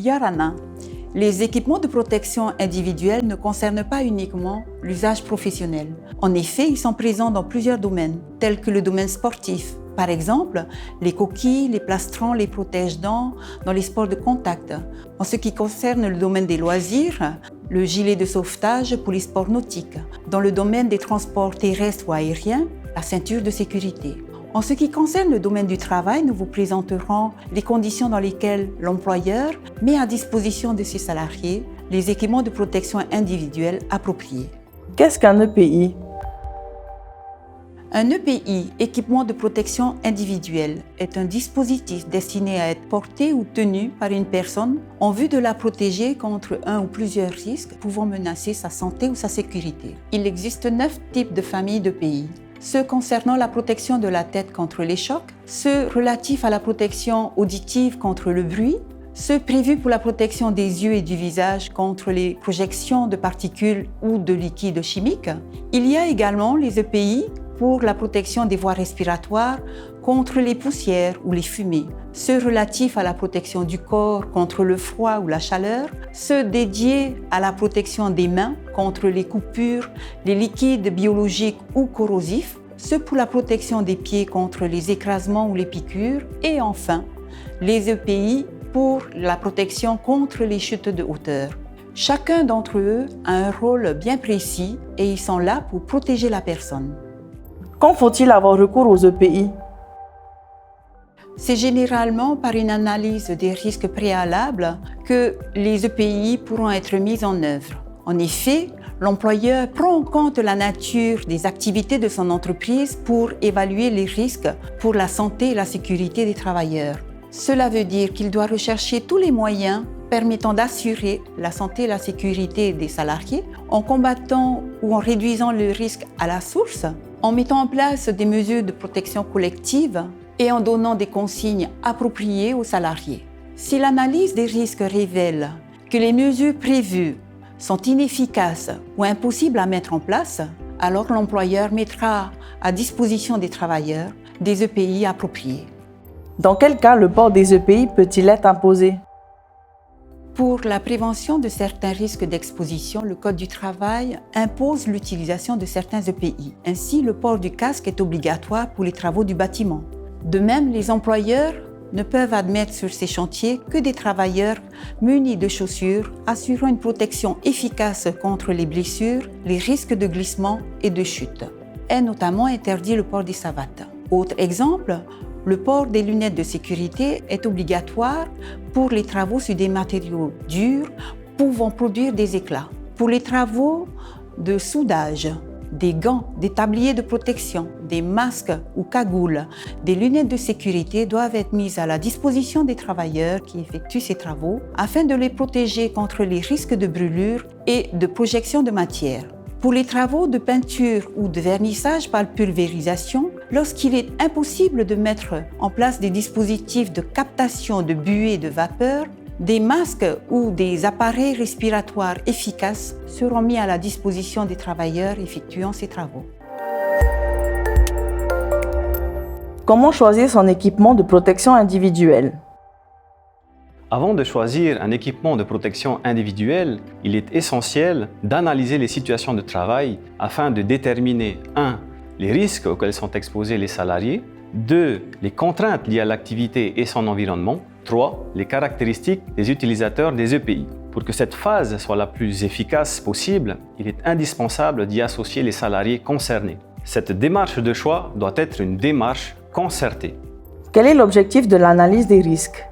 Yarana. Les équipements de protection individuelle ne concernent pas uniquement l'usage professionnel. En effet, ils sont présents dans plusieurs domaines, tels que le domaine sportif. Par exemple, les coquilles, les plastrons, les protège-dents dans les sports de contact. En ce qui concerne le domaine des loisirs, le gilet de sauvetage pour les sports nautiques. Dans le domaine des transports terrestres ou aériens, la ceinture de sécurité. En ce qui concerne le domaine du travail, nous vous présenterons les conditions dans lesquelles l'employeur met à disposition de ses salariés les équipements de protection individuelle appropriés. Qu'est-ce qu'un EPI? Un EPI, équipement de protection individuelle, est un dispositif destiné à être porté ou tenu par une personne en vue de la protéger contre un ou plusieurs risques pouvant menacer sa santé ou sa sécurité. Il existe 9 types de familles d'EPI. Ceux concernant la protection de la tête contre les chocs, ceux relatifs à la protection auditive contre le bruit, ceux prévus pour la protection des yeux et du visage contre les projections de particules ou de liquides chimiques. Il y a également les EPI pour la protection des voies respiratoires contre les poussières ou les fumées, ceux relatifs à la protection du corps contre le froid ou la chaleur, ceux dédiés à la protection des mains contre les coupures, les liquides biologiques ou corrosifs, ceux pour la protection des pieds contre les écrasements ou les piqûres, et enfin, les EPI pour la protection contre les chutes de hauteur. Chacun d'entre eux a un rôle bien précis et ils sont là pour protéger la personne. Quand faut-il avoir recours aux EPI? C'est généralement par une analyse des risques préalables que les EPI pourront être mis en œuvre. En effet, l'employeur prend en compte la nature des activités de son entreprise pour évaluer les risques pour la santé et la sécurité des travailleurs. Cela veut dire qu'il doit rechercher tous les moyens permettant d'assurer la santé et la sécurité des salariés en combattant ou en réduisant le risque à la source, en mettant en place des mesures de protection collective et en donnant des consignes appropriées aux salariés. Si l'analyse des risques révèle que les mesures prévues sont inefficaces ou impossibles à mettre en place, alors l'employeur mettra à disposition des travailleurs des EPI appropriés. Dans quel cas le port des EPI peut-il être imposé? Pour la prévention de certains risques d'exposition, le Code du travail impose l'utilisation de certains EPI. Ainsi, le port du casque est obligatoire pour les travaux du bâtiment. De même, les employeurs ne peuvent admettre sur ces chantiers que des travailleurs munis de chaussures assurant une protection efficace contre les blessures, les risques de glissement et de chute. Est notamment interdit le port des savates. Autre exemple, le port des lunettes de sécurité est obligatoire pour les travaux sur des matériaux durs pouvant produire des éclats. Pour les travaux de soudage, des gants, des tabliers de protection, des masques ou cagoules, des lunettes de sécurité doivent être mises à la disposition des travailleurs qui effectuent ces travaux afin de les protéger contre les risques de brûlure et de projection de matière. Pour les travaux de peinture ou de vernissage par pulvérisation, lorsqu'il est impossible de mettre en place des dispositifs de captation de buée et de vapeur, des masques ou des appareils respiratoires efficaces seront mis à la disposition des travailleurs effectuant ces travaux. Comment choisir son équipement de protection individuelle? Avant de choisir un équipement de protection individuelle, il est essentiel d'analyser les situations de travail afin de déterminer 1. Les risques auxquels sont exposés les salariés, 2. Les contraintes liées à l'activité et son environnement, 3. Les caractéristiques des utilisateurs des EPI. Pour que cette phase soit la plus efficace possible, il est indispensable d'y associer les salariés concernés. Cette démarche de choix doit être une démarche concertée. Quel est l'objectif de l'analyse des risques?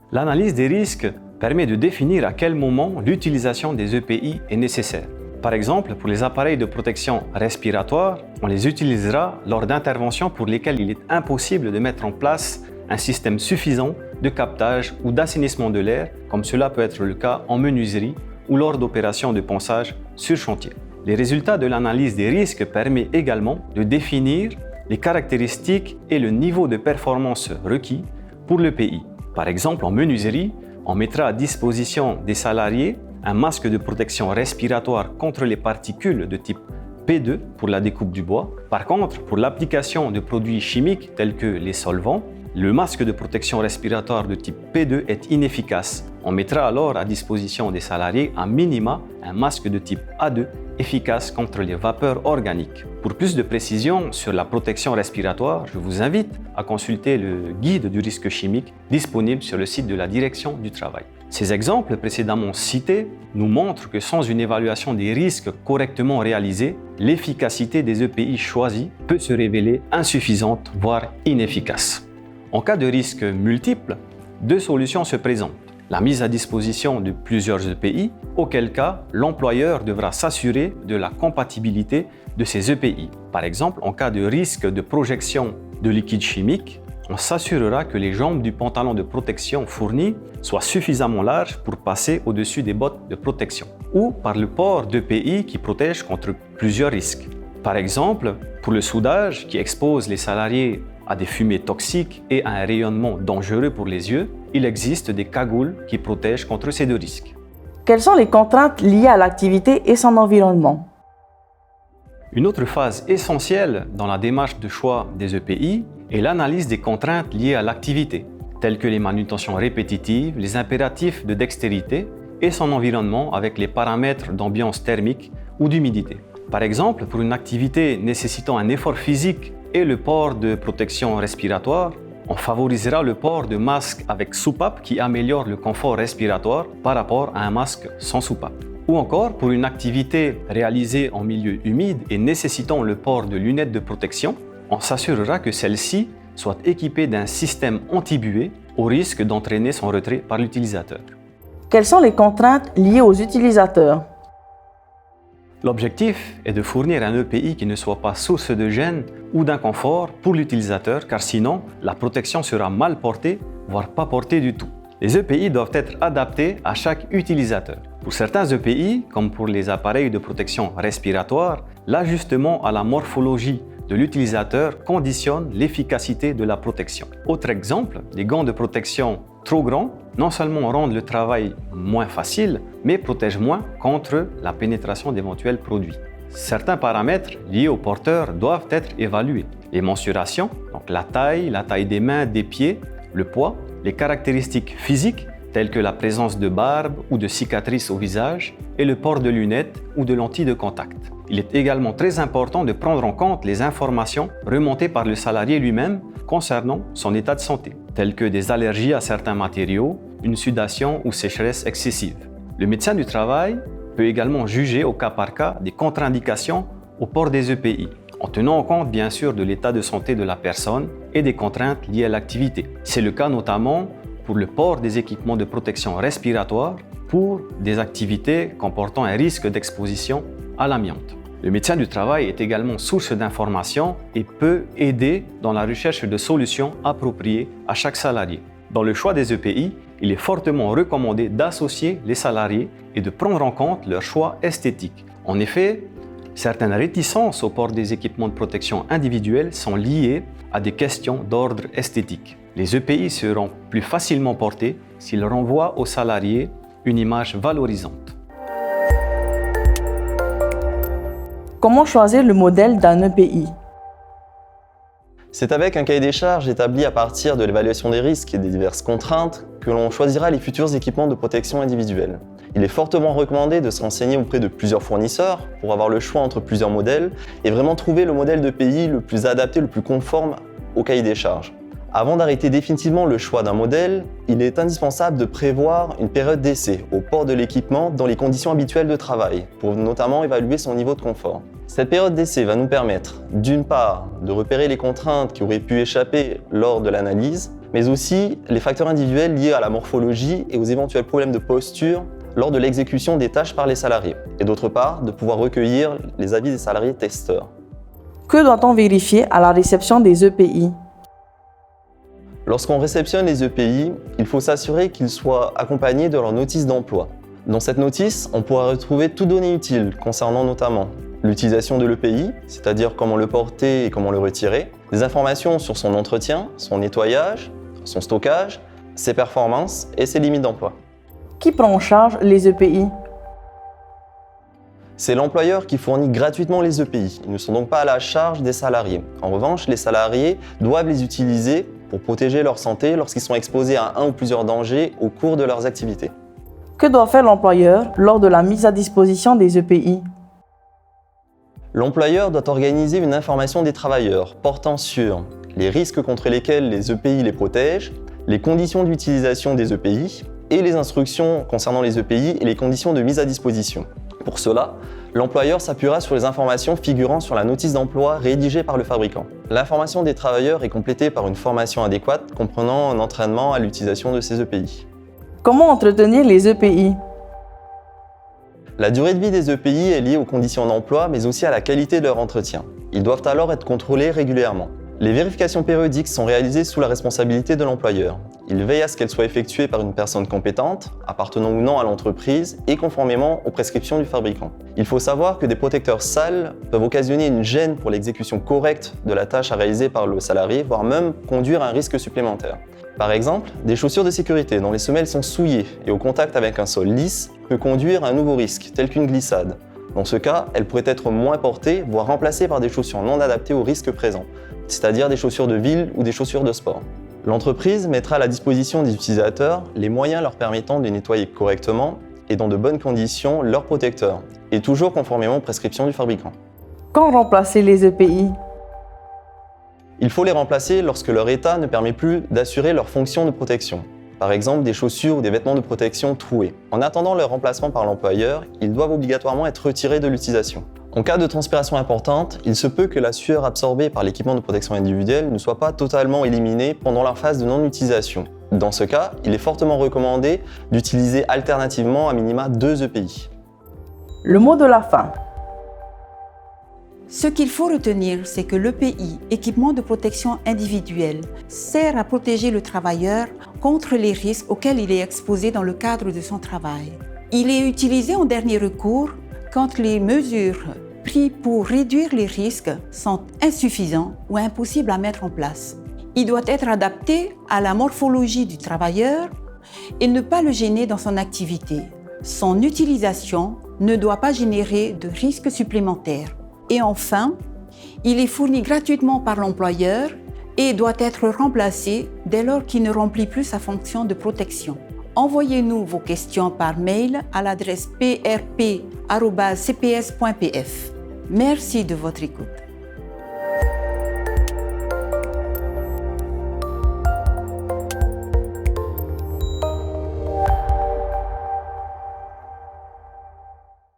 L'analyse des risques permet de définir à quel moment l'utilisation des EPI est nécessaire. Par exemple, pour les appareils de protection respiratoire, on les utilisera lors d'interventions pour lesquelles il est impossible de mettre en place un système suffisant de captage ou d'assainissement de l'air, comme cela peut être le cas en menuiserie ou lors d'opérations de ponçage sur chantier. Les résultats de l'analyse des risques permettent également de définir les caractéristiques et le niveau de performance requis pour l'EPI. Par exemple, en menuiserie, on mettra à disposition des salariés un masque de protection respiratoire contre les particules de type P2 pour la découpe du bois. Par contre, pour l'application de produits chimiques tels que les solvants, le masque de protection respiratoire de type P2 est inefficace. On mettra alors à disposition des salariés à minima un masque de type A2 efficace contre les vapeurs organiques. Pour plus de précision sur la protection respiratoire, je vous invite à consulter le guide du risque chimique disponible sur le site de la Direction du travail. Ces exemples précédemment cités nous montrent que sans une évaluation des risques correctement réalisée, l'efficacité des EPI choisis peut se révéler insuffisante, voire inefficace. En cas de risques multiples, deux solutions se présentent. La mise à disposition de plusieurs EPI, auquel cas l'employeur devra s'assurer de la compatibilité de ces EPI. Par exemple, en cas de risque de projection de liquide chimique, on s'assurera que les jambes du pantalon de protection fourni soient suffisamment larges pour passer au-dessus des bottes de protection, ou par le port d'EPI qui protège contre plusieurs risques. Par exemple, pour le soudage qui expose les salariés à des fumées toxiques et à un rayonnement dangereux pour les yeux, il existe des cagoules qui protègent contre ces deux risques. Quelles sont les contraintes liées à l'activité et son environnement? Une autre phase essentielle dans la démarche de choix des EPI est l'analyse des contraintes liées à l'activité, telles que les manutentions répétitives, les impératifs de dextérité et son environnement avec les paramètres d'ambiance thermique ou d'humidité. Par exemple, pour une activité nécessitant un effort physique et le port de protection respiratoire, on favorisera le port de masques avec soupape qui améliore le confort respiratoire par rapport à un masque sans soupape. Ou encore, pour une activité réalisée en milieu humide et nécessitant le port de lunettes de protection, on s'assurera que celle-ci soit équipée d'un système anti-buée au risque d'entraîner son retrait par l'utilisateur. Quelles sont les contraintes liées aux utilisateurs? L'objectif est de fournir un EPI qui ne soit pas source de gêne ou d'inconfort pour l'utilisateur, car sinon, la protection sera mal portée, voire pas portée du tout. Les EPI doivent être adaptés à chaque utilisateur. Pour certains EPI, comme pour les appareils de protection respiratoire, l'ajustement à la morphologie de l'utilisateur conditionne l'efficacité de la protection. Autre exemple, les gants de protection trop grands non seulement rendent le travail moins facile, mais protègent moins contre la pénétration d'éventuels produits. Certains paramètres liés au porteur doivent être évalués. Les mensurations, donc la taille des mains, des pieds, le poids, les caractéristiques physiques telles que la présence de barbe ou de cicatrices au visage et le port de lunettes ou de lentilles de contact. Il est également très important de prendre en compte les informations remontées par le salarié lui-même concernant son état de santé, telles que des allergies à certains matériaux, une sudation ou sécheresse excessive. Le médecin du travail peut également juger au cas par cas des contre-indications au port des EPI, en tenant compte bien sûr de l'état de santé de la personne et des contraintes liées à l'activité. C'est le cas notamment pour le port des équipements de protection respiratoire pour des activités comportant un risque d'exposition à l'amiante. Le médecin du travail est également source d'informations et peut aider dans la recherche de solutions appropriées à chaque salarié. Dans le choix des EPI, il est fortement recommandé d'associer les salariés et de prendre en compte leur choix esthétique. En effet, certaines réticences au port des équipements de protection individuels sont liées à des questions d'ordre esthétique. Les EPI seront plus facilement portés s'ils renvoient aux salariés une image valorisante. Comment choisir le modèle d'un EPI? C'est avec un cahier des charges établi à partir de l'évaluation des risques et des diverses contraintes que l'on choisira les futurs équipements de protection individuelle. Il est fortement recommandé de se renseigner auprès de plusieurs fournisseurs pour avoir le choix entre plusieurs modèles et vraiment trouver le modèle d'EPI le plus adapté, le plus conforme au cahier des charges. Avant d'arrêter définitivement le choix d'un modèle, il est indispensable de prévoir une période d'essai au port de l'équipement dans les conditions habituelles de travail, pour notamment évaluer son niveau de confort. Cette période d'essai va nous permettre, d'une part, de repérer les contraintes qui auraient pu échapper lors de l'analyse, mais aussi les facteurs individuels liés à la morphologie et aux éventuels problèmes de posture lors de l'exécution des tâches par les salariés, et d'autre part, de pouvoir recueillir les avis des salariés testeurs. Que doit-on vérifier à la réception des EPI? Lorsqu'on réceptionne les EPI, il faut s'assurer qu'ils soient accompagnés de leur notice d'emploi. Dans cette notice, on pourra retrouver toutes données utiles concernant notamment l'utilisation de l'EPI, c'est-à-dire comment le porter et comment le retirer, des informations sur son entretien, son nettoyage, son stockage, ses performances et ses limites d'emploi. Qui prend en charge les EPI? C'est l'employeur qui fournit gratuitement les EPI. Ils ne sont donc pas à la charge des salariés. En revanche, les salariés doivent les utiliser pour protéger leur santé lorsqu'ils sont exposés à un ou plusieurs dangers au cours de leurs activités. Que doit faire l'employeur lors de la mise à disposition des EPI? L'employeur doit organiser une information des travailleurs portant sur les risques contre lesquels les EPI les protègent, les conditions d'utilisation des EPI et les instructions concernant les EPI et les conditions de mise à disposition. Pour cela, l'employeur s'appuiera sur les informations figurant sur la notice d'emploi rédigée par le fabricant. L'information des travailleurs est complétée par une formation adéquate comprenant un entraînement à l'utilisation de ces EPI. Comment entretenir les EPI? La durée de vie des EPI est liée aux conditions d'emploi, mais aussi à la qualité de leur entretien. Ils doivent alors être contrôlés régulièrement. Les vérifications périodiques sont réalisées sous la responsabilité de l'employeur. Il veille à ce qu'elles soient effectuées par une personne compétente, appartenant ou non à l'entreprise, et conformément aux prescriptions du fabricant. Il faut savoir que des protecteurs sales peuvent occasionner une gêne pour l'exécution correcte de la tâche à réaliser par le salarié, voire même conduire à un risque supplémentaire. Par exemple, des chaussures de sécurité dont les semelles sont souillées et au contact avec un sol lisse peut conduire à un nouveau risque, tel qu'une glissade. Dans ce cas, elles pourraient être moins portées, voire remplacées par des chaussures non adaptées au risque présent, c'est-à-dire des chaussures de ville ou des chaussures de sport. L'entreprise mettra à la disposition des utilisateurs les moyens leur permettant de nettoyer correctement et dans de bonnes conditions leurs protecteurs, et toujours conformément aux prescriptions du fabricant. Quand remplacer les EPI? Il faut les remplacer lorsque leur état ne permet plus d'assurer leur fonction de protection. Par exemple, des chaussures ou des vêtements de protection troués. En attendant leur remplacement par l'employeur, ils doivent obligatoirement être retirés de l'utilisation. En cas de transpiration importante, il se peut que la sueur absorbée par l'équipement de protection individuelle ne soit pas totalement éliminée pendant leur phase de non-utilisation. Dans ce cas, il est fortement recommandé d'utiliser alternativement à minima 2 EPI. Le mot de la fin. Ce qu'il faut retenir, c'est que l'EPI, équipement de protection individuelle, sert à protéger le travailleur contre les risques auxquels il est exposé dans le cadre de son travail. Il est utilisé en dernier recours quand les mesures prises pour réduire les risques sont insuffisantes ou impossibles à mettre en place. Il doit être adapté à la morphologie du travailleur et ne pas le gêner dans son activité. Son utilisation ne doit pas générer de risques supplémentaires. Et enfin, il est fourni gratuitement par l'employeur et doit être remplacé dès lors qu'il ne remplit plus sa fonction de protection. Envoyez-nous vos questions par mail à l'adresse prp@cps.pf. Merci de votre écoute.